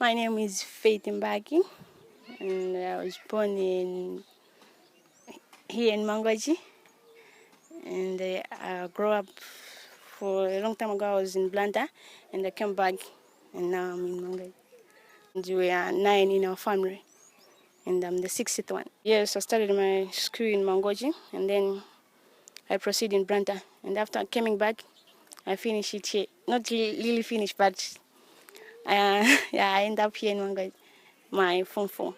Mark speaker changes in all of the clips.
Speaker 1: My name is Faith Mbaki, and I was born here in Mangoji, and I grew up for a long time ago. I was in Blanta, and I came back, and now I'm in Mangoji. And we are 9 in our family, and I'm the 60th one. Yes, I started my school in Mangoji, and then I proceeded in Blanta, and after coming back, I finished it here. Not really finished, but yeah, I ended up here in Mangoji, my Form 4.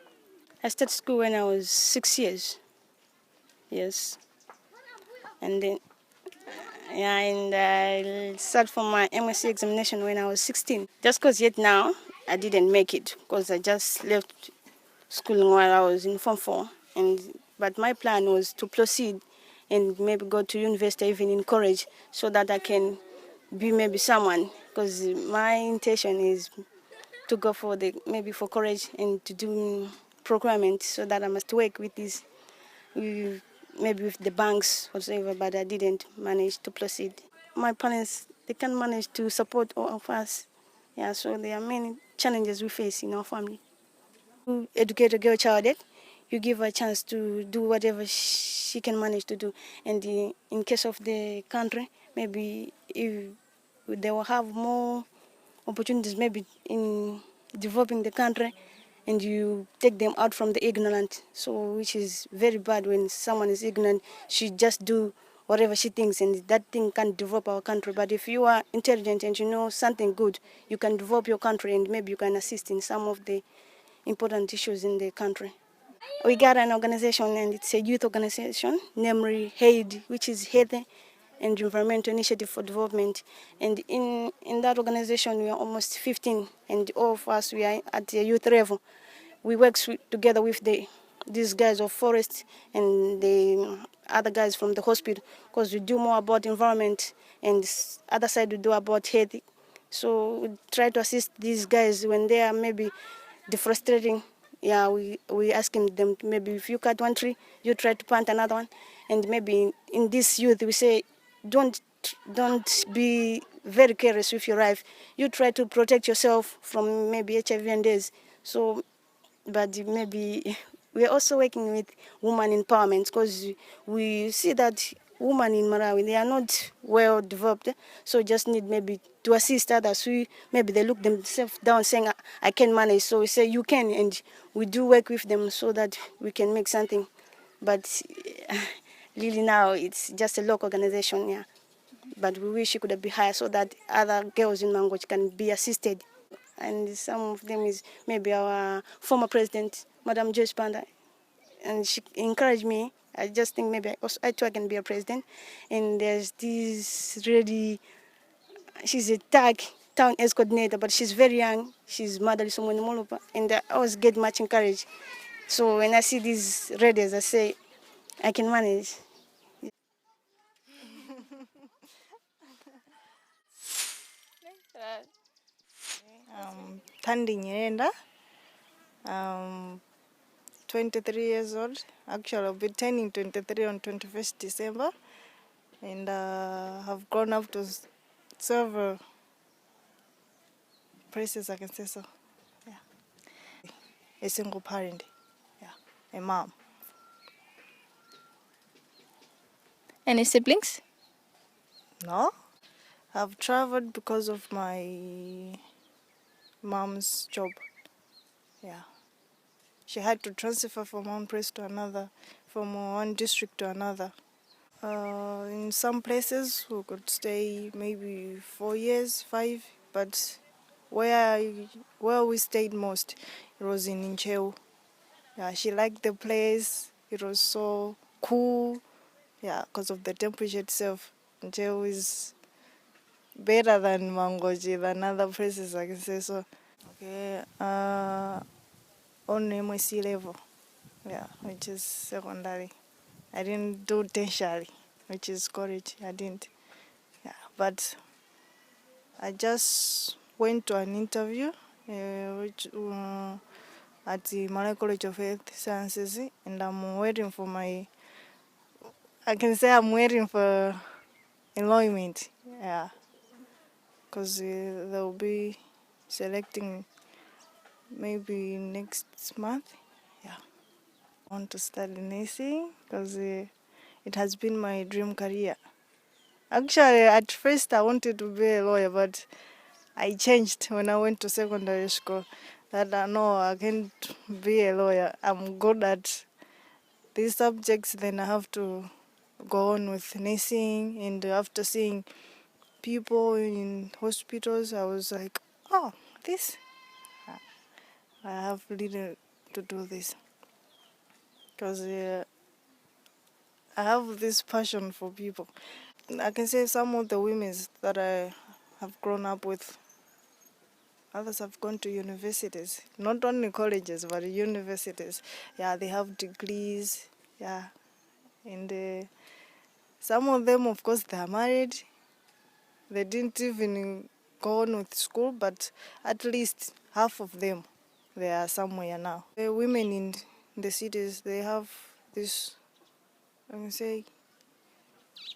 Speaker 1: I started school when I was 6 years. Yes, and then yeah, and I started for my MSc examination when I was 16. Just because yet now I didn't make it because I just left school while I was in Form 4. But my plan was to proceed and maybe go to university, even in college, so that I can be maybe someone. Because my intention is to go for maybe for college and to do procurement, so that I must work with this with, maybe with the banks whatsoever, but I didn't manage to proceed. My parents, they can't manage to support all of us. Yeah, so there are many challenges we face in our family. To educate a girl child, you give her a chance to do whatever she can manage to do. And in case of the country, maybe if they will have more opportunities, maybe in developing the country, and you take them out from the ignorant. So, which is very bad when someone is ignorant. She just do whatever she thinks, and that thing can develop our country. But if you are intelligent and you know something good, you can develop your country, and maybe you can assist in some of the important issues in the country. We got an organization, and it's a youth organization, namely HAID, which is Health and Environmental Initiative for Development. And in that organization, we are almost 15, and all of us, we are at the youth level. We work together with these guys of forest and the other guys from the hospital, because we do more about environment, and this other side we do about health. So we try to assist these guys when they are maybe deforesting. Yeah, we asking them, maybe if you cut one tree, you try to plant another one. And maybe in this youth, we say, don't be very careless with your life. You try to protect yourself from maybe HIV and AIDS. So, but maybe we are also working with women empowerment, because we see that women in Malawi, they are not well developed, so just need maybe to assist others. Maybe they look themselves down saying, I can manage. So we say, you can, and we do work with them so that we can make something. But really now it's just a local organization, yeah. But we wish it could be higher so that other girls in Mangochi can be assisted. And some of them is maybe our former president, Madam Joyce Banda, and she encouraged me. I just think maybe I too I can be a president. And there's this really, she's a town as coordinator, but she's very young. She's Madali Somoni Molupa, and I always get much encouraged. So when I see these readers, I say, I can manage.
Speaker 2: Thandi Nyenda, 23 years old. Actually, I'll be turning 23 on 21st December. And have grown up to several places, I can say so. Yeah. A single parent. Yeah. A mom.
Speaker 3: Any siblings?
Speaker 2: No. I've traveled because of my mom's job. Yeah. She had to transfer from one place to another, from one district to another. In some places we could stay maybe 4 years, 5, but where we stayed most, it was in Incheu. Yeah, she liked the place. It was so cool. Yeah, because of the temperature itself. Incheu is better than Mangoji, than other places, I can say so. Okay, on MSc level, yeah, which is secondary. I didn't do tertiary, which is college. I didn't. Yeah, but I just went to an interview, which at the Malay College of Health Sciences, and I'm waiting for I can say I'm waiting for enrollment. Yeah, because they'll be selecting maybe next month. Yeah. I want to study nursing because it has been my dream career. Actually, at first I wanted to be a lawyer, but I changed when I went to secondary school. That no, I can't be a lawyer. I'm good at these subjects, then I have to go on with nursing. And after seeing people in hospitals, I was like, oh, this, I have really to do this. Because I have this passion for people. I can say some of the women that I have grown up with, others have gone to universities, not only colleges, but universities. Yeah, they have degrees. Yeah, and some of them, of course, they are married. They didn't even go on with school, but at least half of them, they are somewhere now. The women in the cities, they have this, I can say,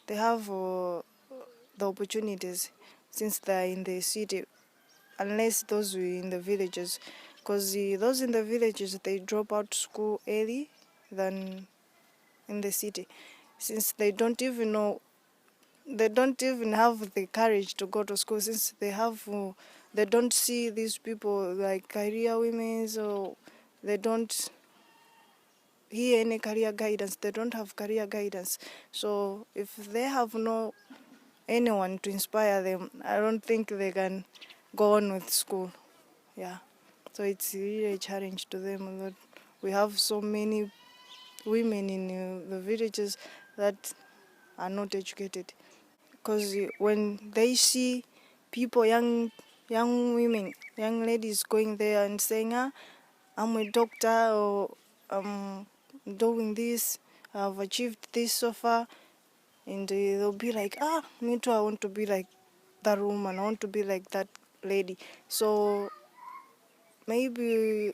Speaker 2: they have the opportunities since they are in the city, unless those were in the villages, because those in the villages, they drop out school early than in the city, since they don't even know, they don't even have the courage to go to school, since they don't see these people like career women, or they don't hear any career guidance. They don't have career guidance. So if they have no anyone to inspire them, I don't think they can go on with school. Yeah. So it's really a challenge to them that we have so many women in the villages that are not educated. Because when they see people, young women, young ladies going there and saying, I'm a doctor, or I'm doing this, I've achieved this so far, and they'll be like, me too, I want to be like that woman, I want to be like that lady. So maybe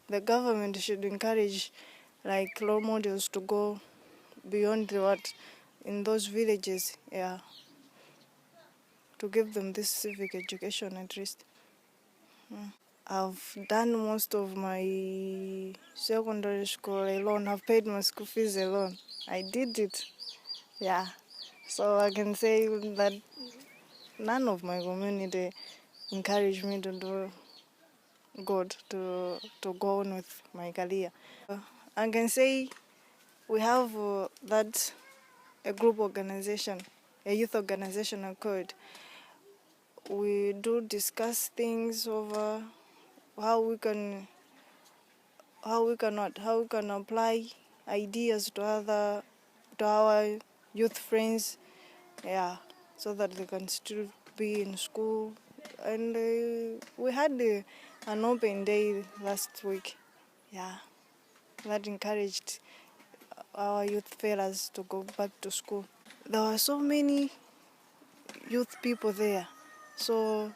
Speaker 2: the government should encourage like role models to go beyond the what in those villages, yeah, to give them this civic education at least. I've done most of my secondary school alone. I've paid my school fees alone. I did it, yeah. So I can say that none of my community encouraged me to do good, to go on with my career. I can say we have that a group organization, a youth organization occurred. We do discuss things over how we can how we can apply ideas to our youth friends, yeah, so that they can still be in school. And we had an open day last week, yeah, that encouraged our youth fellas to go back to school. There were so many youth people there, so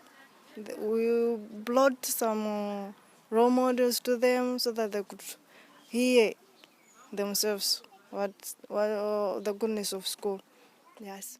Speaker 2: we brought some role models to them so that they could hear themselves what the goodness of school. Yes.